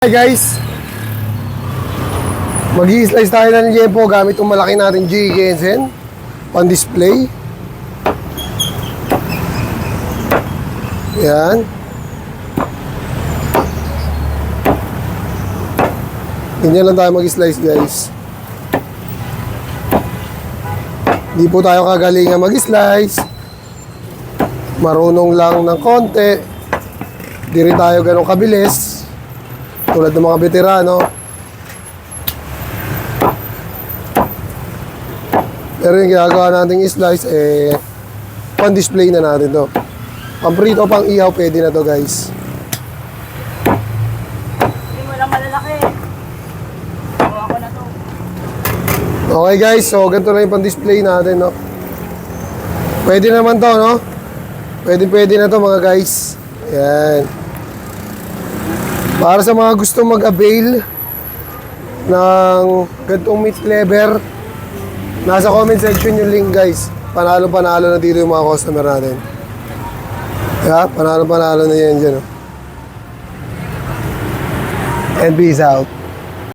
Hi guys, mag-i-slice tayo ng liempo gamit yung malaki natin G. Gensen pan display. Yan. Ganyan lang tayo mag-slice guys. Hindi po tayo kagalingan mag-slice. Marunong lang ng konti. Hindi rin tayo ganun kabilis tulad ng mga veterano. Pero yung ginagawa nating slice, pan display na natin to. Pang prito, pang ihaw, pwede na to guys. Hindi mo lang malalaki. Gawa ko na to. Okay guys, so ganito na yung pan display natin, no. Pwede naman to, no. Pwede na to mga guys. Yan. Para sa mga gusto mag-avail ng ganitong meat cleaver, nasa comment section yung link guys. Panalo na dito yung mga customer natin. Yeah, panalo na yan dyan. And peace out.